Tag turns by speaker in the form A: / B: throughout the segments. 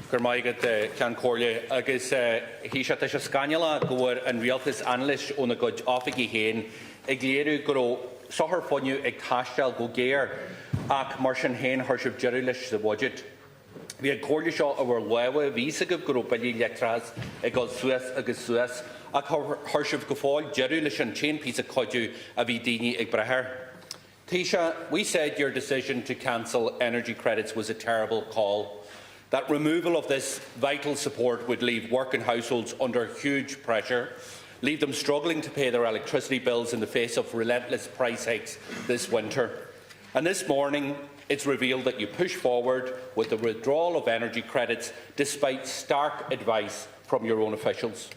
A: Gurmaigad Cancórlia agus hí se is scanala goir an rialtas analis ó na good áfigi héin ag léirú go sothar foniu ag taistel go géir ach mar sin héin thuirsibh deireadh leis sa budget. Bhí ag cóirla seo a bhfuil leabhadh vísagah go bailí leictras ag go Suas agus Suas ach thuirsibh go fáil deireadh leis an chain piece of codú a bhí daoine ag brethir. Taoiseach, we said your decision to cancel energy credits was a terrible call. That removal of this vital support would leave working households under huge pressure, leave them struggling to pay their electricity bills in the face of relentless price hikes this winter. And this morning, it's revealed that you push forward with the withdrawal of energy credits despite stark advice from your own officials.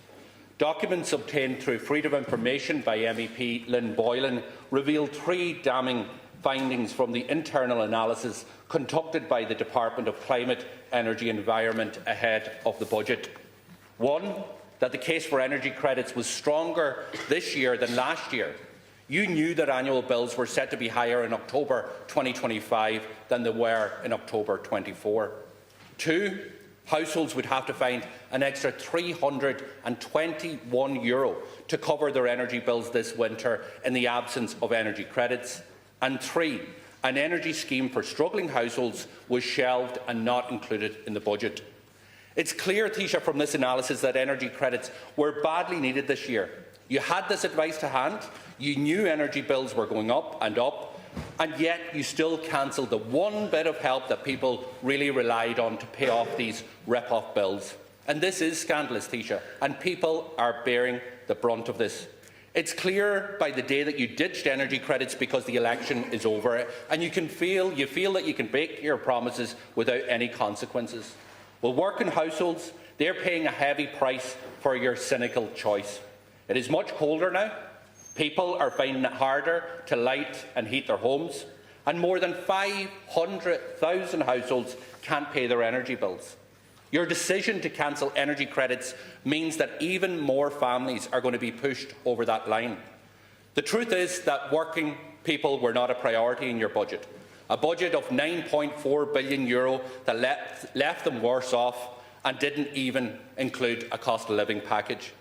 A: Documents obtained through Freedom of Information by MEP Lynn Boylan reveal 3 damning findings from the internal analysis conducted by the Department of Climate, Energy and Environment ahead of the budget. 1, that the case for energy credits was stronger this year than last year. You knew that annual bills were set to be higher in October 2025 than they were in October 24. 2, households would have to find an extra €321 to cover their energy bills this winter in the absence of energy credits. And 3, an energy scheme for struggling households was shelved and not included in the budget. It's clear, Taoiseach, from this analysis that energy credits were badly needed this year. You had this advice to hand, you knew energy bills were going up, and yet you still cancelled the one bit of help that people really relied on to pay off these rip-off bills. And this is scandalous, Taoiseach, and people are bearing the brunt of this. It's clear by the day that you ditched energy credits because the election is over, and you feel that you can break your promises without any consequences. Well, working households, they're paying a heavy price for your cynical choice. It is much colder now. People are finding it harder to light and heat their homes, and more than 500,000 households can't pay their energy bills. Your decision to cancel energy credits means that even more families are going to be pushed over that line. The truth is that working people were not a priority in your budget. A budget of €9.4 billion that left them worse off and didn't even include a cost of living package.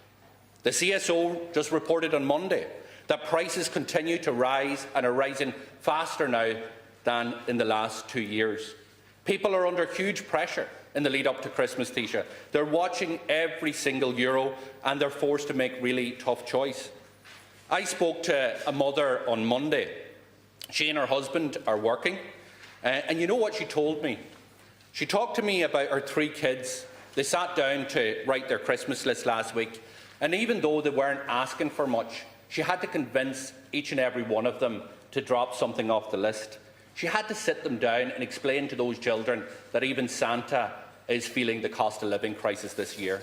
A: The CSO just reported on Monday that prices continue to rise and are rising faster now than in the last 2 years. People are under huge pressure in the lead up to Christmas, Taoiseach. They're watching every single euro and they're forced to make really tough choice. I spoke to a mother on Monday. She and her husband are working, and you know what she told me? She talked to me about her 3 kids. They sat down to write their Christmas list last week, and even though they weren't asking for much, she had to convince each and every one of them to drop something off the list. She had to sit them down and explain to those children that even Santa is feeling the cost of living crisis this year.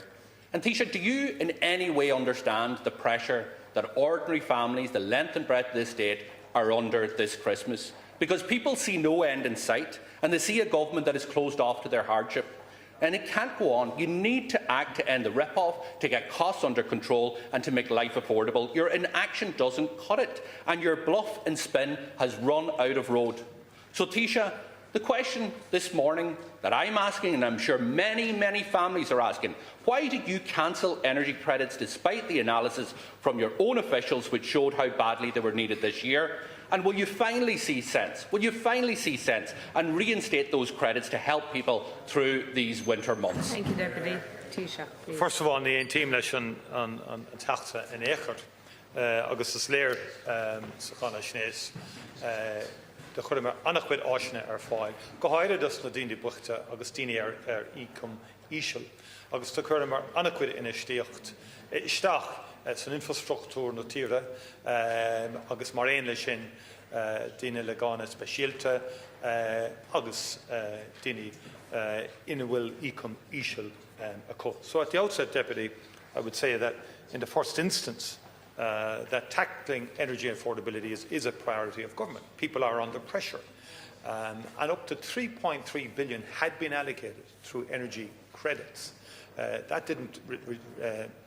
A: And Taoiseach, do you in any way understand the pressure that ordinary families, the length and breadth of this state, are under this Christmas? Because people see no end in sight, and they see a government that is closed off to their hardship. And it can't go on. You need to act to end the rip-off, to get costs under control and to make life affordable. Your inaction doesn't cut it, and your bluff and spin has run out of road. So, Taoiseach, the question this morning that I'm asking, and I'm sure many, many families are asking, why did you cancel energy credits despite the analysis from your own officials which showed how badly they were needed this year? And will you finally see sense? Will you finally see sense and reinstate those credits to help people through these winter months?
B: Thank you, Deputy Taoiseach.
C: First of all, the team leis an teachta in échart agus is léir sa chana snéis de chuir mar annachcuid áisne fáil. Go háire dus na daoine buachta agus daoine ícom íseal agus tá chuir mar annachcuid ina stíocht. Isteach san infrastruchtúr na tíre agus mar aon lei sin daoine le gána speisialta agus daoine ina bhfuil ícom íseal acu. So at the outset, Deputy, I would say that in the first instance that tackling energy affordability is a priority of government. People are under pressure. And up to €3.3 billion had been allocated through energy credits. That didn't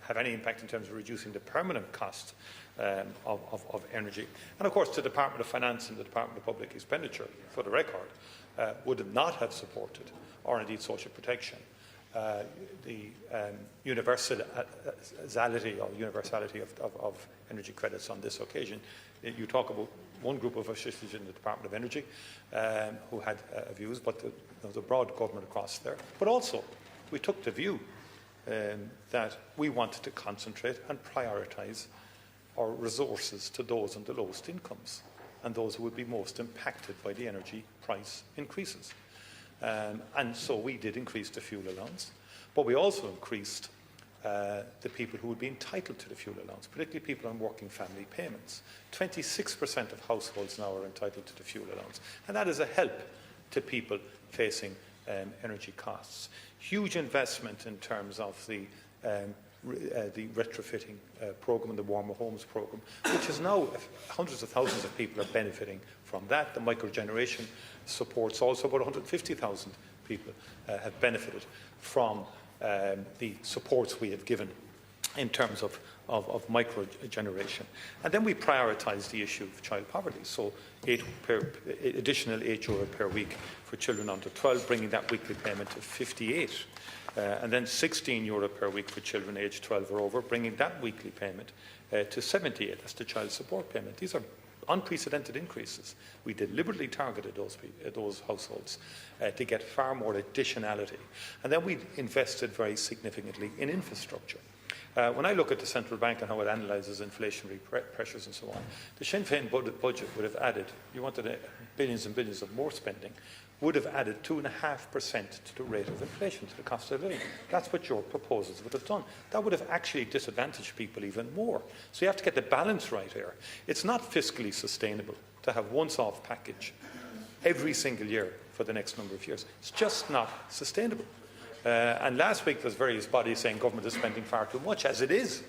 C: have any impact in terms of reducing the permanent cost of energy. And of course, the Department of Finance and the Department of Public Expenditure, for the record, would not have supported or indeed social protection universality of energy credits on this occasion. You talk about one group of officials in the Department of Energy who had views, but there was a broad government across there. But also, we took the view that we wanted to concentrate and prioritise our resources to those on the lowest incomes and those who would be most impacted by the energy price increases. And so we did increase the fuel allowance, but we also increased the people who would be entitled to the fuel allowance, particularly people on working family payments. 26% of households now are entitled to the fuel allowance, and that is a help to people facing energy costs. Huge investment in terms of the retrofitting programme and the Warmer Homes programme, which is now hundreds of thousands of people are benefiting from that. The microgeneration supports also about 150,000 people have benefited from the supports we have given in terms of microgeneration. And then we prioritise the issue of child poverty. So additional €8 per week for children under 12, bringing that weekly payment to 58. And then €16 per week for children aged 12 or over, bringing that weekly payment to 78. That's the child support payment. These are unprecedented increases. We deliberately targeted those households to get far more additionality. And then we invested very significantly in infrastructure. When I look at the central bank and how it analyses inflationary pressures and so on, the Sinn Féin budget would have added, you wanted billions and billions of more spending, would have added 2.5% to the rate of inflation, to the cost of living. That's what your proposals would have done. That would have actually disadvantaged people even more. So you have to get the balance right here. It's not fiscally sustainable to have once-off package every single year for the next number of years. It's just not sustainable. And last week there's various bodies saying government is spending far too much, as it is.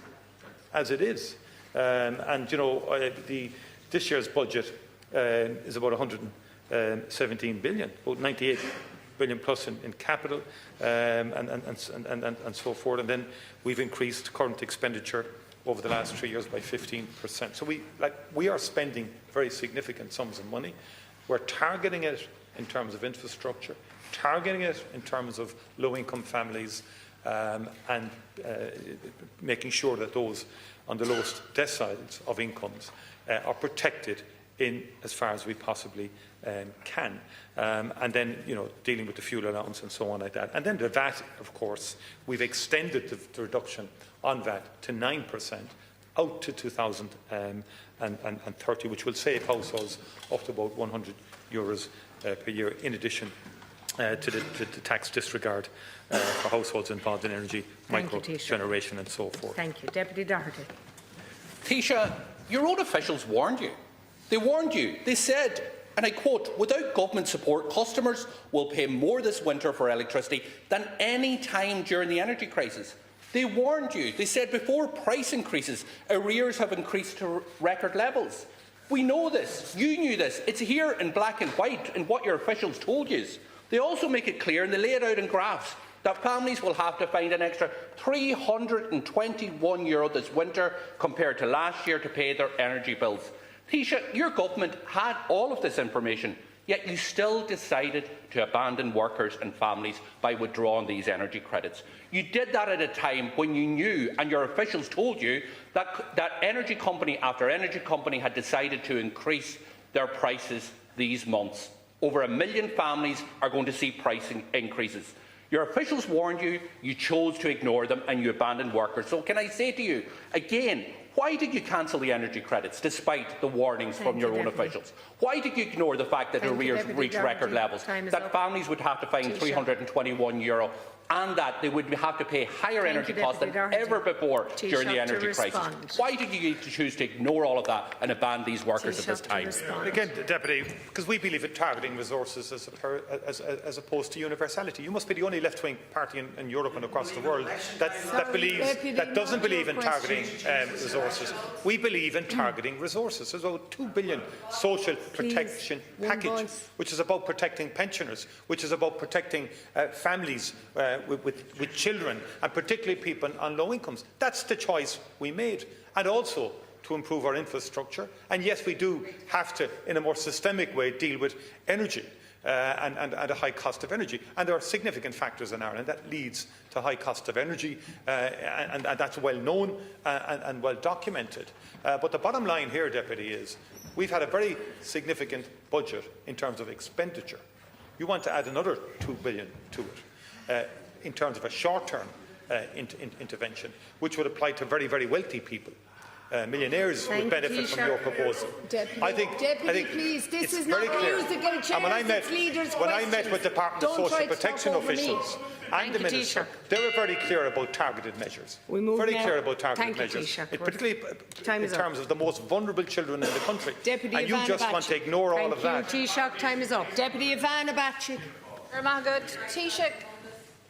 C: And you know, this year's budget is about 117 billion, about 98 billion plus in capital, and so forth. And then we've increased current expenditure over the last 3 years by 15%. So we are spending very significant sums of money. We're targeting it in terms of infrastructure, targeting it in terms of low-income families, and making sure that those on the lowest deciles of incomes are protected in as far as we possibly can. And then, you know, dealing with the fuel allowance and so on like that. And then the VAT, of course, we've extended the reduction on VAT to 9% out to 2030, which will save households up to about €100 per year, in addition to the tax disregard for households involved in energy, microgeneration and so forth.
B: Thank you. Deputy Doherty.
A: Taoiseach, your own officials warned you. They warned you. They said, and I quote, "Without government support, customers will pay more this winter for electricity than any time during the energy crisis." They warned you. They said before price increases, arrears have increased to record levels. We know this. You knew this. It's here in black and white in what your officials told you. They also make it clear, and they lay it out in graphs, that families will have to find an extra €321 this winter compared to last year to pay their energy bills. Taoiseach, your government had all of this information, yet you still decided to abandon workers and families by withdrawing these energy credits. You did that at a time when you knew, and your officials told you, that energy company after energy company had decided to increase their prices these months. Over 1 million families are going to see price increases. Your officials warned you, you chose to ignore them, and you abandoned workers. So can I say to you, again, why did you cancel the energy credits despite the warnings from your own officials? Why did you ignore the fact that arrears reached record levels, that families would have to find €321, and that they would have to pay higher energy costs than ever before during the energy crisis? Why did you choose to ignore all of that and abandon these workers at this time?
C: Again, Deputy, because we believe in targeting resources as opposed to universality. You must be the only left-wing party in Europe and across the world that doesn't believe in targeting resources. We believe in targeting resources. There's about €2 billion social protection package, which is about protecting pensioners, which is about protecting families with children, and particularly people on low incomes. That's the choice we made, and also to improve our infrastructure. And yes, we do have to, in a more systemic way, deal with energy. and a high cost of energy. And there are significant factors in Ireland that leads to high cost of energy, and that's well known and well documented. But the bottom line here, Deputy, is we've had a very significant budget in terms of expenditure. You want to add another $2 billion to it in terms of a short-term intervention, which would apply to very, very wealthy people. Millionaires would benefit from your proposal.
B: Deputy, please, this is not used against chairs, when I met
C: with Department of Social Protection officials and the Minister, they were very clear about targeted measures. Particularly in terms of the most vulnerable children in the country. And you just want to ignore all of that.
B: Taoiseach, time is up. Deputy Ivana Bacik.
D: Taoiseach,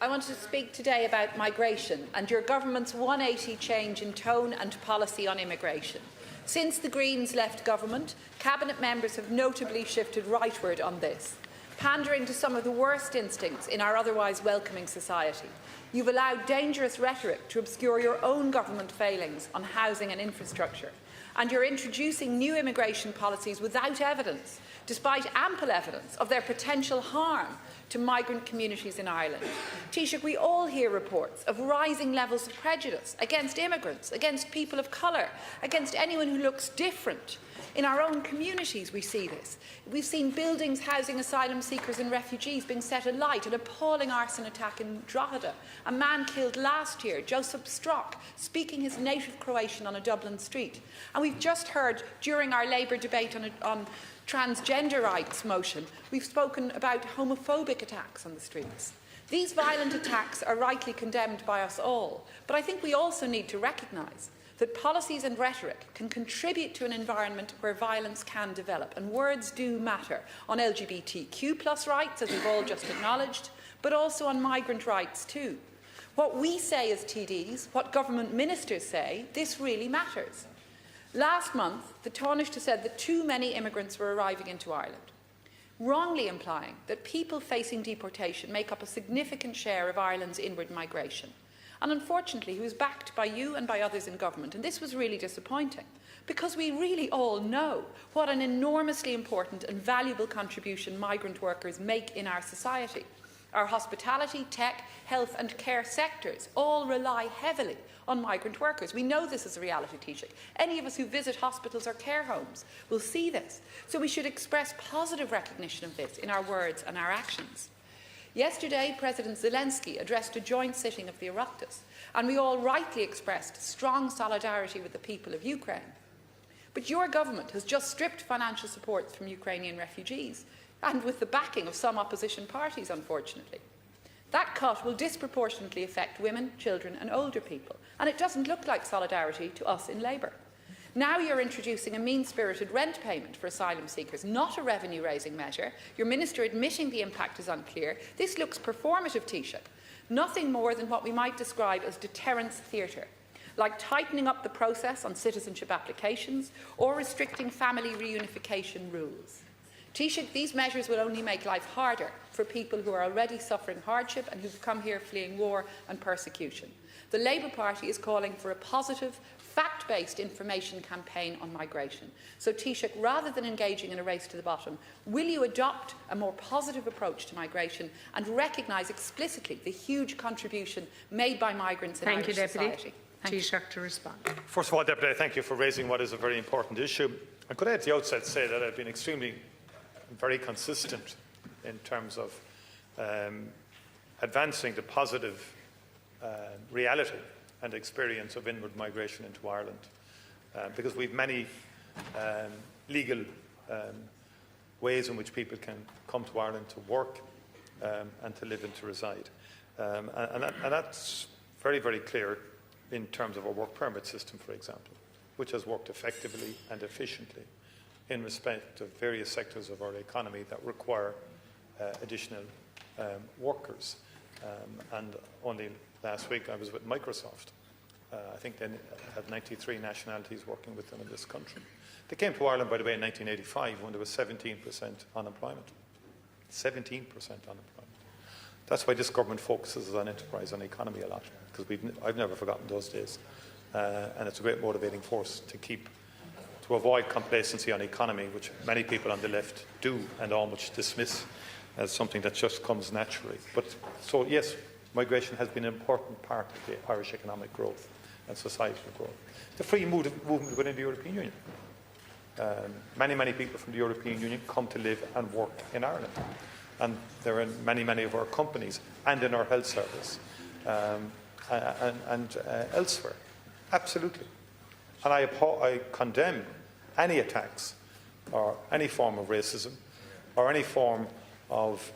D: I want to speak today about migration and your government's 180 change in tone and policy on immigration. Since the Greens left government, cabinet members have notably shifted rightward on this, pandering to some of the worst instincts in our otherwise welcoming society. You've allowed dangerous rhetoric to obscure your own government failings on housing and infrastructure, and you're introducing new immigration policies without evidence, despite ample evidence of their potential harm to migrant communities in Ireland. Taoiseach, we all hear reports of rising levels of prejudice against immigrants, against people of colour, against anyone who looks different. In our own communities we see this. We've seen buildings housing asylum seekers and refugees being set alight, an appalling arson attack in Drogheda, a man killed last year, Joseph Strock, speaking his native Croatian on a Dublin street. And we've just heard during our Labour debate on transgender rights motion, we've spoken about homophobic attacks on the streets. These violent attacks are rightly condemned by us all, but I think we also need to recognise that policies and rhetoric can contribute to an environment where violence can develop, and words do matter on LGBTQ+ rights, as we've all just acknowledged, but also on migrant rights too. What we say as TDs, what government ministers say, this really matters. Last month, the Taoiseach said that too many immigrants were arriving into Ireland, wrongly implying that people facing deportation make up a significant share of Ireland's inward migration. And unfortunately, he was backed by you and by others in government, and this was really disappointing, because we really all know what an enormously important and valuable contribution migrant workers make in our society. Our hospitality, tech, health and care sectors all rely heavily on migrant workers. We know this is a reality, Taoiseach. Any of us who visit hospitals or care homes will see this. So we should express positive recognition of this in our words and our actions. Yesterday, President Zelensky addressed a joint sitting of the Oireachtas, and we all rightly expressed strong solidarity with the people of Ukraine. But your government has just stripped financial support from Ukrainian refugees, and with the backing of some opposition parties, unfortunately. That cut will disproportionately affect women, children and older people, and it doesn't look like solidarity to us in Labour. Now you're introducing a mean-spirited rent payment for asylum seekers, not a revenue-raising measure. Your minister admitting the impact is unclear. This looks performative, Taoiseach. Nothing more than what we might describe as deterrence theatre, like tightening up the process on citizenship applications or restricting family reunification rules. Taoiseach, these measures will only make life harder for people who are already suffering hardship and who've come here fleeing war and persecution. The Labour Party is calling for a positive, fact-based information campaign on migration. So, Taoiseach, rather than engaging in a race to the bottom, will you adopt a more positive approach to migration and recognise explicitly the huge contribution made by migrants in Irish society?
B: Taoiseach to respond.
C: First of all, Deputy, thank you for raising what is a very important issue. I could at the outset say that I've been very consistent in terms of advancing the positive reality and experience of inward migration into Ireland, because we have many legal ways in which people can come to Ireland to work and to live and to reside. And that's very, very clear in terms of our work permit system, for example, which has worked effectively and efficiently in respect of various sectors of our economy that require additional workers. And only last week I was with Microsoft. I think they have 93 nationalities working with them in this country. They came to Ireland, by the way, in 1985 when there was 17% unemployment. 17% unemployment. That's why this government focuses on enterprise and economy a lot, because I've never forgotten those days. And it's a great motivating force to avoid complacency on economy, which many people on the left do and almost dismiss as something that just comes naturally. But so yes, migration has been an important part of the Irish economic growth and societal growth. The free movement within the European Union. Many people from the European Union come to live and work in Ireland, and they're in many of our companies and in our health service and elsewhere. Absolutely. And I condemn any attacks or any form of racism or any form of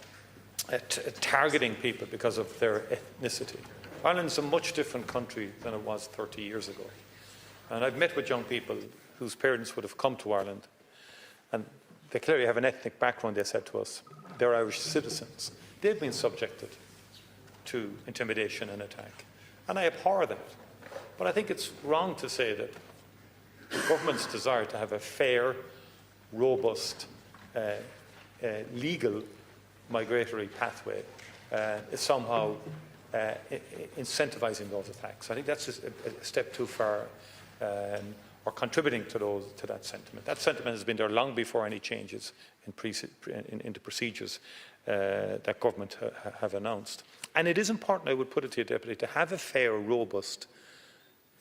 C: targeting people because of their ethnicity. Ireland's a much different country than it was 30 years ago. And I've met with young people whose parents would have come to Ireland, and they clearly have an ethnic background, they said to us. They're Irish citizens. They've been subjected to intimidation and attack. And I abhor that. But I think it's wrong to say that the government's desire to have a fair, robust, legal migratory pathway is somehow incentivising those attacks. I think that's a step too far, or contributing to that sentiment. That sentiment has been there long before any changes in the procedures that government have announced. And it is important, I would put it to you, Deputy, to have a fair, robust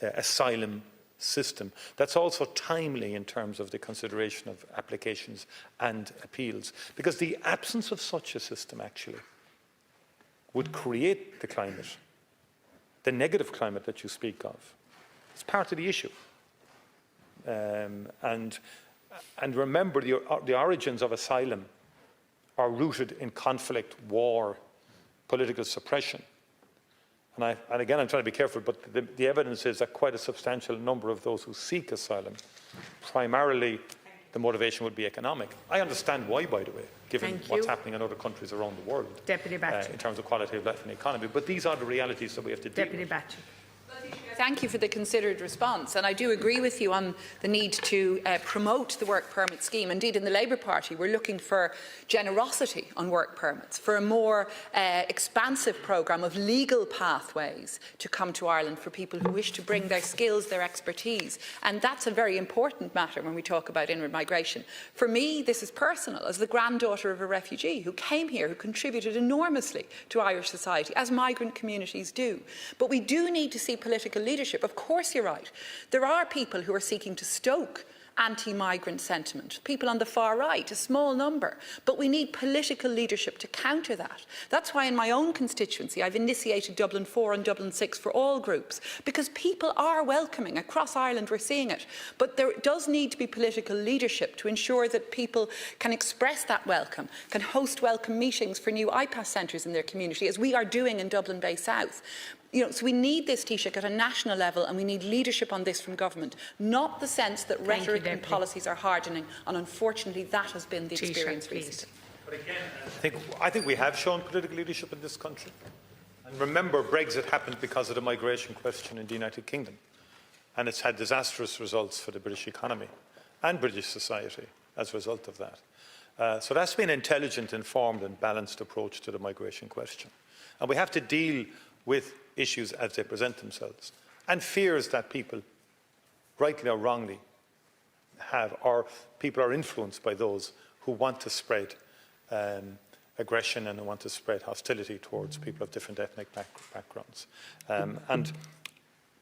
C: asylum system that's also timely in terms of the consideration of applications and appeals, because the absence of such a system actually would create the climate, the negative climate that you speak of. It's part of the issue. And remember, the origins of asylum are rooted in conflict, war, political suppression. And again, I'm trying to be careful, but the evidence is that quite a substantial number of those who seek asylum, primarily the motivation would be economic. I understand why, by the way, given what's happening in other countries around the world in terms of quality of life and economy. But these are the realities that we have to deal with.
B: Bacik.
D: Thank you for the considered response, and I do agree with you on the need to promote the work permit scheme. Indeed, in the Labour Party, we're looking for generosity on work permits, for a more expansive programme of legal pathways to come to Ireland for people who wish to bring their skills, their expertise. And that's a very important matter when we talk about inward migration. For me, this is personal, as the granddaughter of a refugee who came here, who contributed enormously to Irish society, as migrant communities do. But we do need to see political leadership. Of course, you're right. There are people who are seeking to stoke anti-migrant sentiment, people on the far right, a small number, but we need political leadership to counter that. That's why in my own constituency I've initiated Dublin 4 and Dublin 6 for all groups, because people are welcoming. Across Ireland we're seeing it, but there does need to be political leadership to ensure that people can express that welcome, can host welcome meetings for new IPAS centres in their community, as we are doing in Dublin Bay South. So we need this, Taoiseach, at a national level, and we need leadership on this from government, not the sense that rhetoric and policies are hardening, and unfortunately that has been the experience recently.
C: But again, I think we have shown political leadership in this country. And remember, Brexit happened because of the migration question in the United Kingdom, and it's had disastrous results for the British economy and British society as a result of that. So that's been an intelligent, informed and balanced approach to the migration question. And we have to deal with issues as they present themselves, and fears that people, rightly or wrongly, have, or people are influenced by those who want to spread aggression and who want to spread hostility towards people of different ethnic backgrounds. And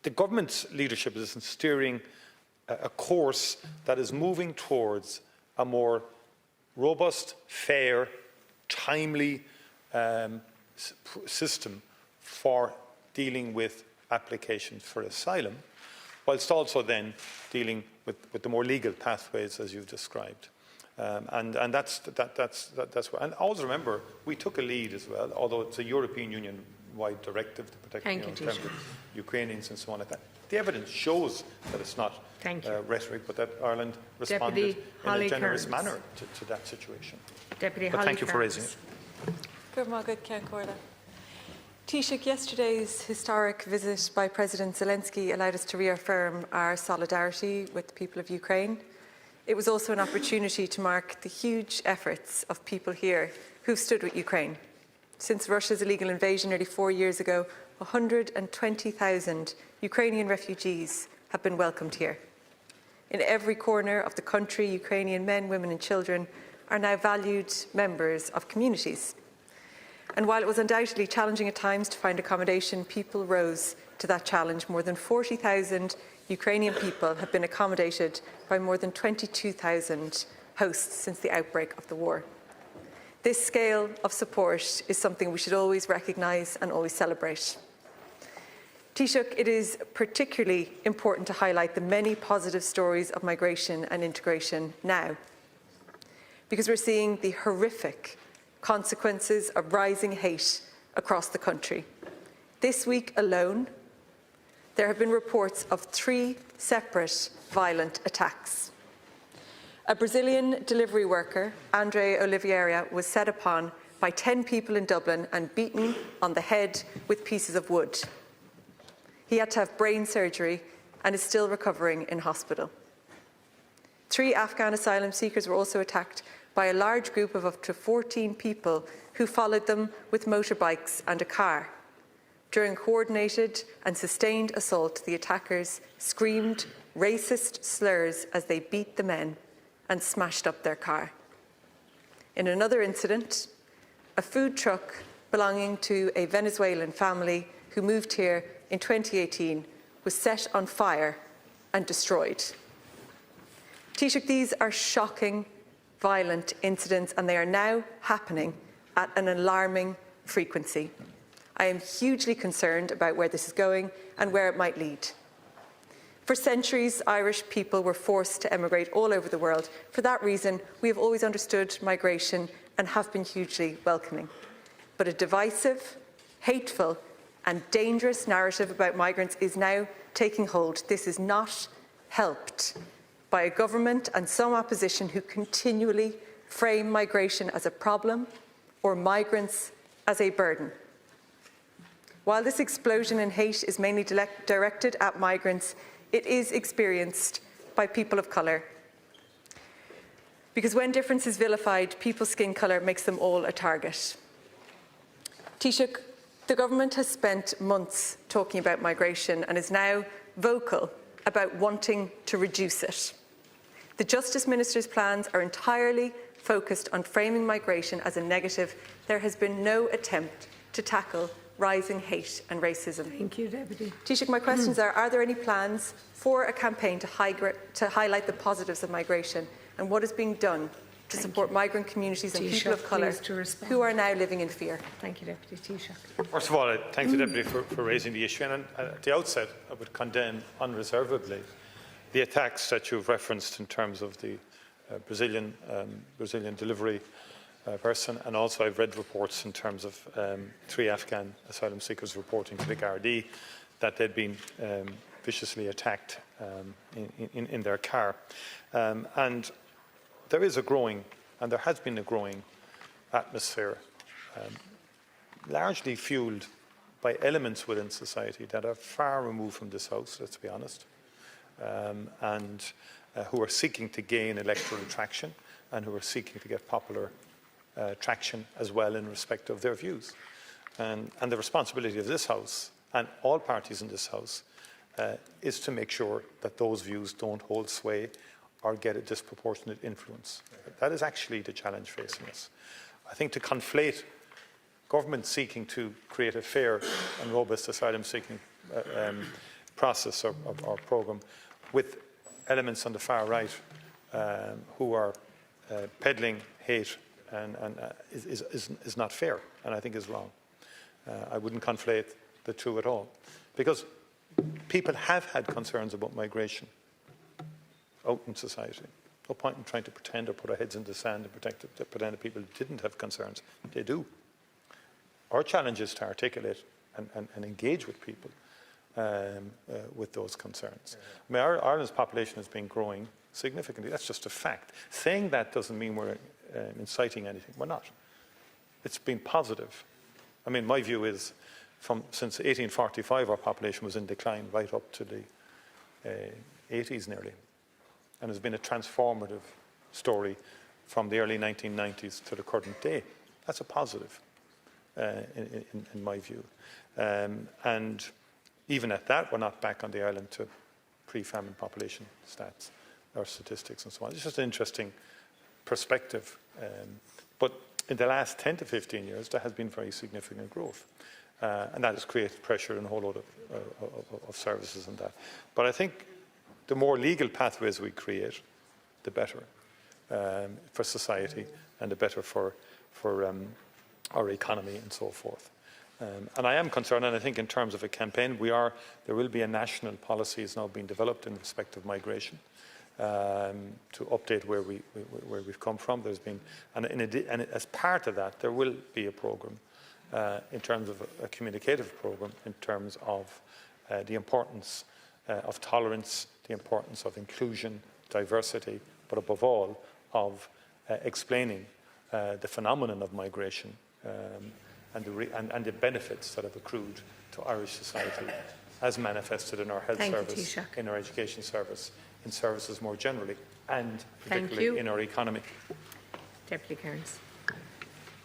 C: the government's leadership is in steering a course that is moving towards a more robust, fair, timely system for dealing with applications for asylum, whilst also then dealing with the more legal pathways as you've described. And that's what. And always remember, we took a lead as well, although it's a European Union-wide directive to protect in terms of Ukrainians and so on like that. The evidence shows that it's not rhetoric, but that Ireland responded in a generous manner to that situation.
B: Deputy
C: but thank you for raising it.
E: Taoiseach, yesterday's historic visit by President Zelensky allowed us to reaffirm our solidarity with the people of Ukraine. It was also an opportunity to mark the huge efforts of people here who've stood with Ukraine. Since Russia's illegal invasion nearly 4 years ago, 120,000 Ukrainian refugees have been welcomed here. In every corner of the country, Ukrainian men, women and children are now valued members of communities. And while it was undoubtedly challenging at times to find accommodation, people rose to that challenge. More than 40,000 Ukrainian people have been accommodated by more than 22,000 hosts since the outbreak of the war. This scale of support is something we should always recognise and always celebrate. Taoiseach, it is particularly important to highlight the many positive stories of migration and integration now, because we're seeing the horrific consequences of rising hate across the country. This week alone, there have been reports of 3 separate violent attacks. A Brazilian delivery worker, Andre Oliveira, was set upon by 10 people in Dublin and beaten on the head with pieces of wood. He had to have brain surgery and is still recovering in hospital. 3 Afghan asylum seekers were also attacked by a large group of up to 14 people who followed them with motorbikes and a car. During coordinated and sustained assault, the attackers screamed racist slurs as they beat the men and smashed up their car. In another incident, a food truck belonging to a Venezuelan family who moved here in 2018 was set on fire and destroyed. Taoiseach, these are shocking, violent incidents, and they are now happening at an alarming frequency. I am hugely concerned about where this is going and where it might lead. For centuries, Irish people were forced to emigrate all over the world. For that reason, we have always understood migration and have been hugely welcoming. But a divisive, hateful, and dangerous narrative about migrants is now taking hold. This is not helped by a government and some opposition who continually frame migration as a problem or migrants as a burden. While this explosion in hate is mainly directed at migrants, it is experienced by people of colour. Because when difference is vilified, people's skin colour makes them all a target. Taoiseach, the government has spent months talking about migration and is now vocal about wanting to reduce it. The Justice Minister's plans are entirely focused on framing migration as a negative. There has been no attempt to tackle rising hate and racism.
B: Thank you, Deputy.
E: Taoiseach, my questions are there any plans for a campaign to highlight the positives of migration, and what is being done to support migrant communities and people of colour who are now living in fear?
B: Thank you, Deputy Taoiseach.
C: First of all, I thank the Deputy for raising the issue. And at the outset, I would condemn unreservedly the attacks that you've referenced in terms of the Brazilian delivery person, and also I've read reports in terms of 3 Afghan asylum seekers reporting to the Gardaí that they'd been viciously attacked in their car. And there is a growing, and there has been a growing atmosphere, largely fuelled by elements within society that are far removed from this House, let's be honest, and who are seeking to gain electoral traction and who are seeking to get popular traction as well in respect of their views. And the responsibility of this House and all parties in this House is to make sure that those views don't hold sway or get a disproportionate influence. That is actually the challenge facing us. I think to conflate government seeking to create a fair and robust asylum seeking process or programme with elements on the far right who are peddling hate and is not fair, and I think is wrong. I wouldn't conflate the two at all, because people have had concerns about migration out in society. No point in trying to pretend or put our heads in the sand and pretend that people didn't have concerns. They do. Our challenge is to articulate and engage with people with those concerns. I mean, Ireland's population has been growing significantly. That's just a fact. Saying that doesn't mean we're inciting anything. We're not. It's been positive. I mean, my view is since 1845 our population was in decline right up to the 80s nearly. And there's been a transformative story from the early 1990s to the current day. That's a positive in my view. And even at that, we're not back on the island to pre-famine population stats or statistics and so on. It's just an interesting perspective. But in the last 10 to 15 years, there has been very significant growth. And that has created pressure in a whole lot of services and that. But I think the more legal pathways we create, the better for society and the better for our economy and so forth. And I am concerned, and I think in terms of a campaign, there will be a national policy is now being developed in respect of migration to update where we've come from. There's been, and as part of that, there will be a programme in terms of a communicative programme in terms of the importance of tolerance, the importance of inclusion, diversity, but above all of explaining the phenomenon of migration and the benefits that have accrued to Irish society as manifested in our health service, in our education service, in services more generally, and particularly in our economy.
B: Deputy Cairns.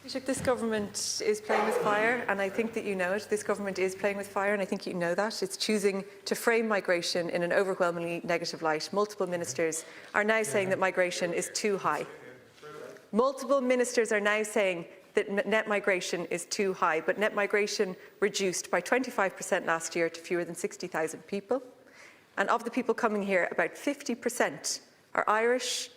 E: Taoiseach, this government is playing with fire, and I think that you know it. This government is playing with fire, and I think you know that. It's choosing to frame migration in an overwhelmingly negative light. Multiple ministers are now saying that migration is too high. Multiple ministers are now saying that net migration is too high, but net migration reduced by 25% last year to fewer than 60,000 people. And of the people coming here, about 50% are Irish,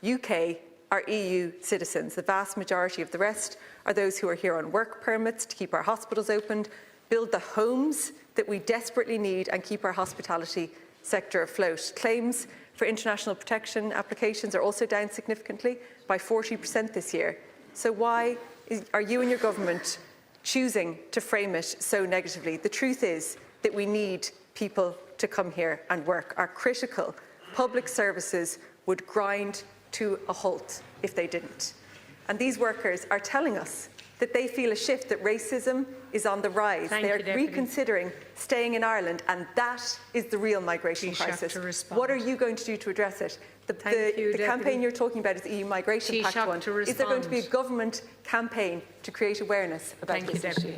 E: UK, or EU citizens. The vast majority of the rest are those who are here on work permits to keep our hospitals opened, build the homes that we desperately need, and keep our hospitality sector afloat. Claims for international protection applications are also down significantly by 40% this year. So why are you and your government choosing to frame it so negatively? The truth is that we need people to come here and work. Our critical public services would grind to a halt if they didn't. And these workers are telling us that they feel a shift, that racism is on the rise. They are reconsidering staying in Ireland, and that is the real migration crisis. What are you going to do to address it? The campaign you're talking about is the EU Migration Pact 1. Is there going to be a government campaign to create awareness about this issue?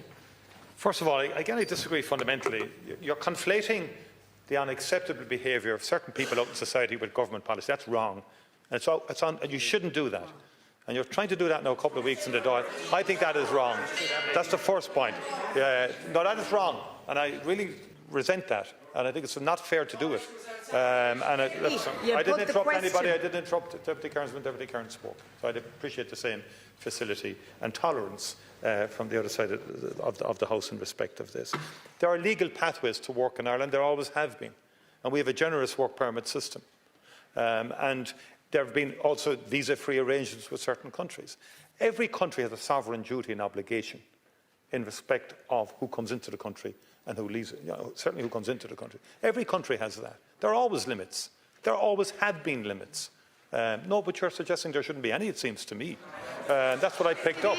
C: First of all, again, I disagree fundamentally. You're conflating the unacceptable behaviour of certain people out in society with government policy. That's wrong. And you shouldn't do that. And you're trying to do that now a couple of weeks in the Dáil. I think that is wrong. That's the first point. No, that is wrong. And I really resent that. And I think it's not fair to do it. I didn't interrupt anybody. I didn't interrupt Deputy Cairns when Deputy Cairns spoke. So I'd appreciate the same facility and tolerance from the other side of the House in respect of this. There are legal pathways to work in Ireland. There always have been. And we have a generous work permit system. And there have been also visa-free arrangements with certain countries. Every country has a sovereign duty and obligation in respect of who comes into the country and who leaves it. Certainly who comes into the country. Every country has that. There are always limits. There always have been limits. No, but you're suggesting there shouldn't be any, it seems to me. That's what I picked up.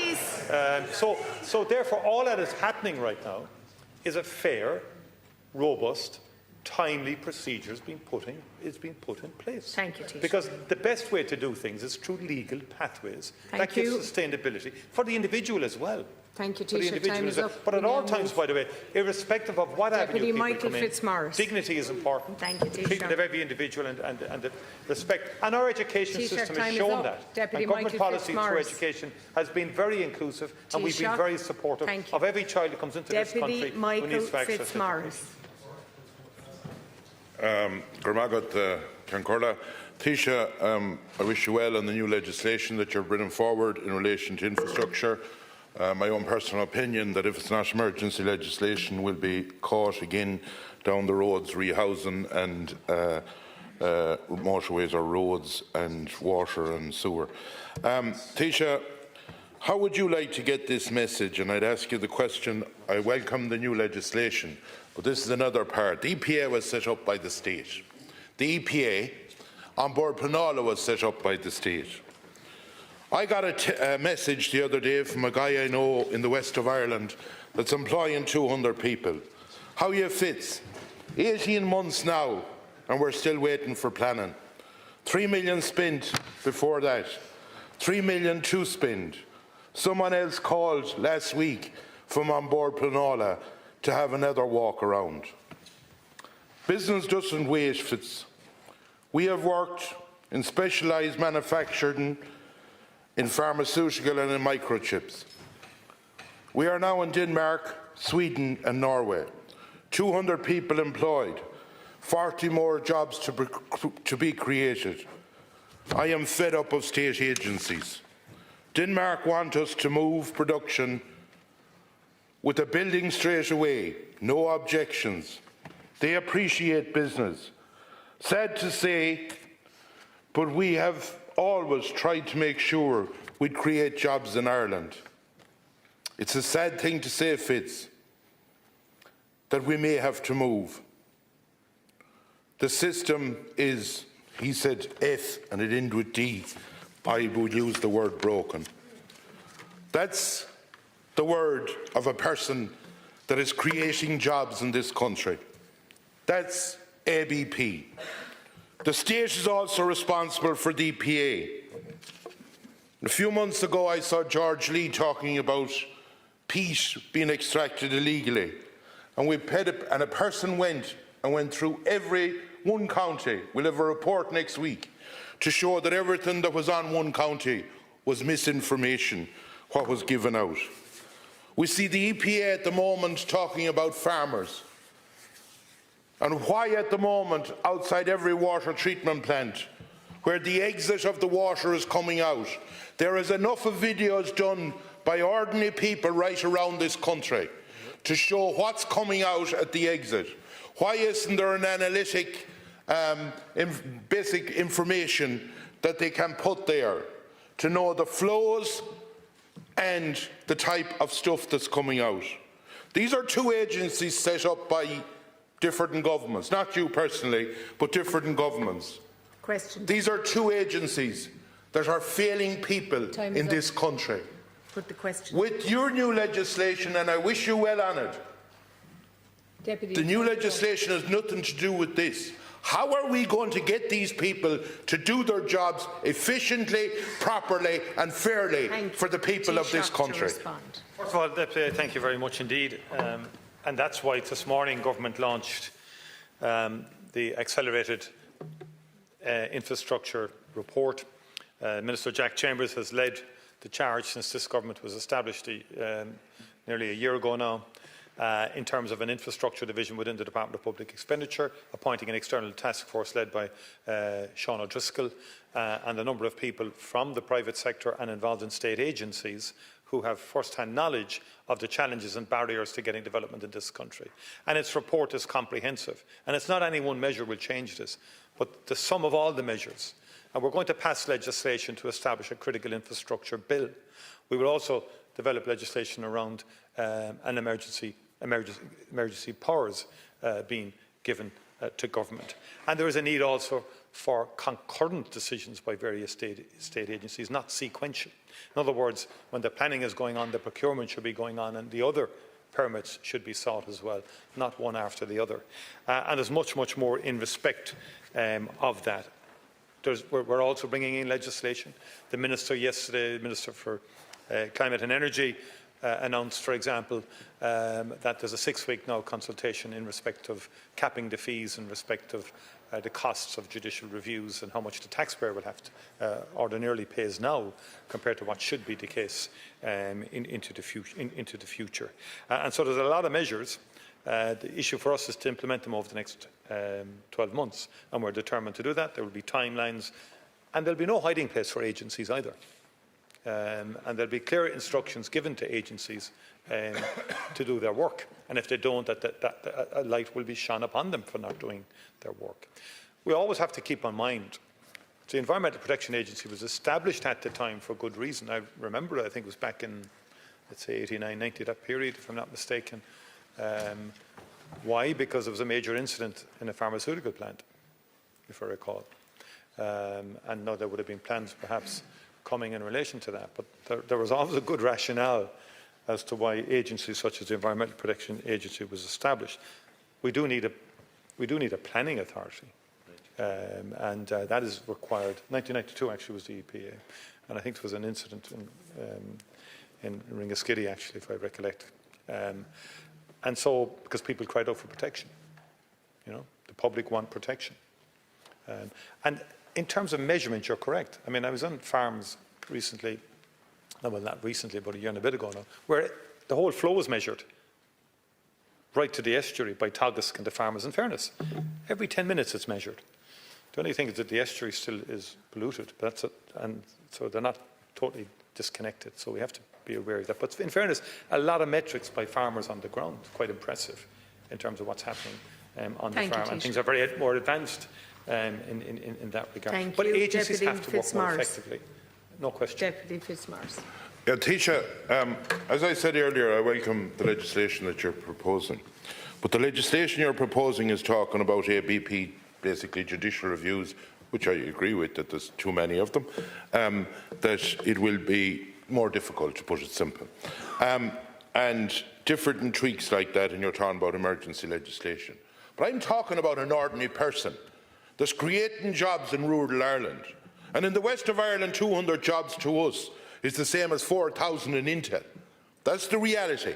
C: So therefore, all that is happening right now is a fair, robust, timely procedures being put in place.
B: Thank you, Taoiseach.
C: Because the best way to do things is through legal pathways. That gives sustainability for the individual as well.
B: Thank you, Taoiseach. Time is up.
C: But at all times, by the way, irrespective of what avenue people come in,
B: Fitzmaurice.
C: dignity is important.
B: Thank you, Taoiseach.
C: Treatment of every individual and the respect. And our education system has shown that.
B: Deputy
C: and government policy through education has been very inclusive, and we've been very supportive of every child who comes into this country who needs to access education.
F: Taoiseach, I wish you well on the new legislation that you're bringing forward in relation to infrastructure. My own personal opinion that if it's not emergency legislation, we'll be caught again down the roads rehousing and motorways or roads and water and sewer. Taoiseach, how would you like to get this message? And I'd ask you the question, I welcome the new legislation, but this is another part. The EPA was set up by the state. The EPA on board Pleanála was set up by the state. I got a message the other day from a guy I know in the west of Ireland that's employing 200 people. How you Fitz? 18 months now and we're still waiting for planning. 3 million spent before that. 3 million to spend. Someone else called last week from on board Pleanála to have another walk around. Business doesn't wait, Fitz. We have worked in specialised manufacturing in pharmaceutical and in microchips. We are now in Denmark, Sweden and Norway. 200 people employed, 40 more jobs to be created. I am fed up of state agencies. Denmark want us to move production with a building straight away, no objections. They appreciate business. Sad to say, but we have always tried to make sure we'd create jobs in Ireland. It's a sad thing to say, Fitz, that we may have to move. The system is, he said F and it ended with D. I would use the word broken. That's the word of a person that is creating jobs in this country. That's ABP. The state is also responsible for the EPA. A few months ago I saw George Lee talking about peat being extracted illegally. And a person went through every one county. We'll have a report next week to show that everything that was on one county was misinformation, what was given out. We see the EPA at the moment talking about farmers. And why at the moment, outside every water treatment plant, where the exit of the water is coming out, there is enough of videos done by ordinary people right around this country to show what's coming out at the exit. Why isn't there an analytic basic information that they can put there to know the flows and the type of stuff that's coming out? These are two agencies set up by different governments, not you personally, but different governments.
B: Question.
F: These are two agencies that are failing people in this country.
B: Put the question.
F: With your new legislation, and I wish you well on it,
B: Deputy
F: the new legislation has nothing to do with this. How are we going to get these people to do their jobs efficiently, properly and fairly for the people of this country?
C: First of all, Deputy, thank you very much indeed. And that's why this morning government launched the accelerated infrastructure report. Minister Jack Chambers has led the charge since this government was established nearly a year ago now, in terms of an infrastructure division within the Department of Public Expenditure, appointing an external task force led by Sean O'Driscoll and a number of people from the private sector and involved in state agencies who have first-hand knowledge of the challenges and barriers to getting development in this country. And its report is comprehensive. And it's not any one measure will change this, but the sum of all the measures. And we're going to pass legislation to establish a critical infrastructure bill. We will also develop legislation around an emergency powers being given to government. And there is a need also for concurrent decisions by various state agencies, not sequential. In other words, when the planning is going on, the procurement should be going on and the other permits should be sought as well, not one after the other. And there's much, much more in respect of that. We're also bringing in legislation. The Minister yesterday, the Minister for Climate and Energy, announced, for example, that there's a 6-week now consultation in respect of capping the fees in respect of the costs of judicial reviews and how much the taxpayer will have to ordinarily pays now compared to what should be the case into the future. And so there's a lot of measures. The issue for us is to implement them over the next 12 months, and we're determined to do that. There will be timelines, and there'll be no hiding place for agencies either. And there'll be clear instructions given to agencies to do their work. And if they don't, that a light will be shone upon them for not doing their work. We always have to keep in mind the Environmental Protection Agency was established at the time for good reason. I remember it, I think it was back in, let's say, 89, 90, that period, if I'm not mistaken. Why? Because there was a major incident in a pharmaceutical plant, if I recall. And no, there would have been plans perhaps coming in relation to that, but there was always a good rationale as to why agencies such as the Environmental Protection Agency was established. We do need a planning authority, and that is required. 1992 actually was the EPA, and I think there was an incident in Ringaskiddy actually, if I recollect. And so, because people cried out for protection, you know, the public want protection. And in terms of measurement, you're correct. I mean, I was on farms recently, well, not recently, but a year and a bit ago now, where the whole flow was measured right to the estuary by Taughask and the farmers. In fairness, every 10 minutes it's measured. The only thing is that the estuary still is polluted, but that's it, and so they're not totally disconnected. So we have to be aware of that. But in fairness, a lot of metrics by farmers on the ground, quite impressive in terms of what's happening on the farm, and things are very more advanced in that regard. But agencies have to work more effectively. No question.
B: Deputy Fitzmaurice.
F: Yeah, Taoiseach, as I said earlier, I welcome the legislation that you're proposing. But the legislation you're proposing is talking about ABP, basically judicial reviews, which I agree with, that there's too many of them, that it will be more difficult, to put it simple. And different tweaks like that, and you're talking about emergency legislation. But I'm talking about an ordinary person that's creating jobs in rural Ireland. And in the west of Ireland, 200 jobs to us is the same as 4,000 in Intel. That's the reality.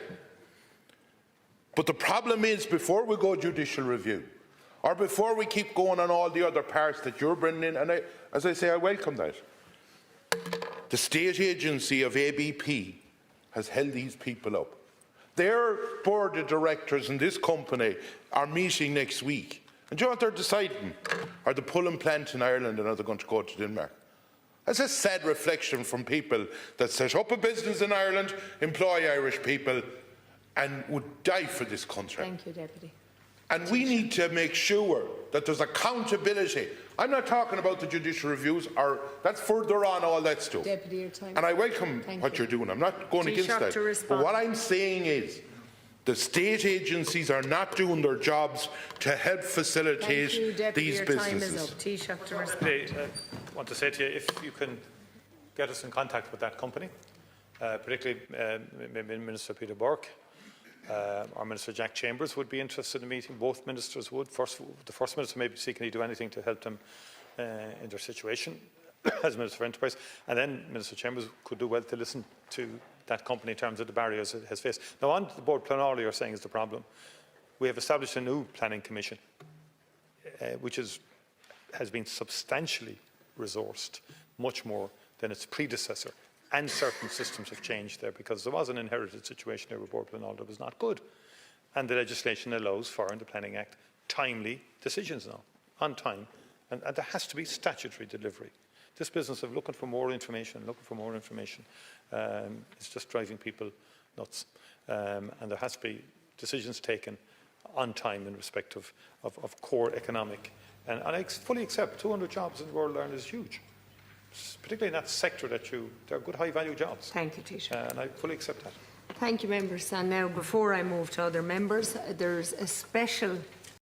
F: But the problem is, before we go judicial review, or before we keep going on all the other parts that you're bringing in, and as I say, I welcome that, the state agency of ABP has held these people up. Their board of directors in this company are meeting next week. And do you know what they're deciding? Are they pulling plant in Ireland and are they going to go to Denmark? That's a sad reflection from people that set up a business in Ireland, employ Irish people, and would die for this country.
B: Thank you, Deputy.
F: And we need to make sure that there's accountability. I'm not talking about the judicial reviews, or that's further on all that stuff.
B: Deputy, your time.
F: And I welcome what you're doing. I'm not going against that. But what I'm saying is, the state agencies are not doing their jobs to help facilitate these businesses.
C: I want to say to you, if you can get us in contact with that company, particularly maybe Minister Peter Burke, or Minister Jack Chambers would be interested in meeting. Both ministers would. The First Minister may be seeking to do anything to help them in their situation as Minister for Enterprise, and then Minister Chambers could do well to listen to that company in terms of the barriers it has faced. Now, on the board plan, all you're saying is the problem. We have established a new planning commission, which has been substantially resourced, much more than its predecessor, and certain systems have changed there because there was an inherited situation there with board plan that was not good. And the legislation allows for, in the Planning Act, timely decisions now, on time, and there has to be statutory delivery. This business of looking for more information, is just driving people nuts. And there has to be decisions taken on time in respect of core economic. And I fully accept 200 jobs in rural Ireland is huge, particularly in that sector they're good high-value jobs.
B: Thank you, Taoiseach.
C: And I fully accept that.
B: Thank you, members. And now, before I move to other members, there's a special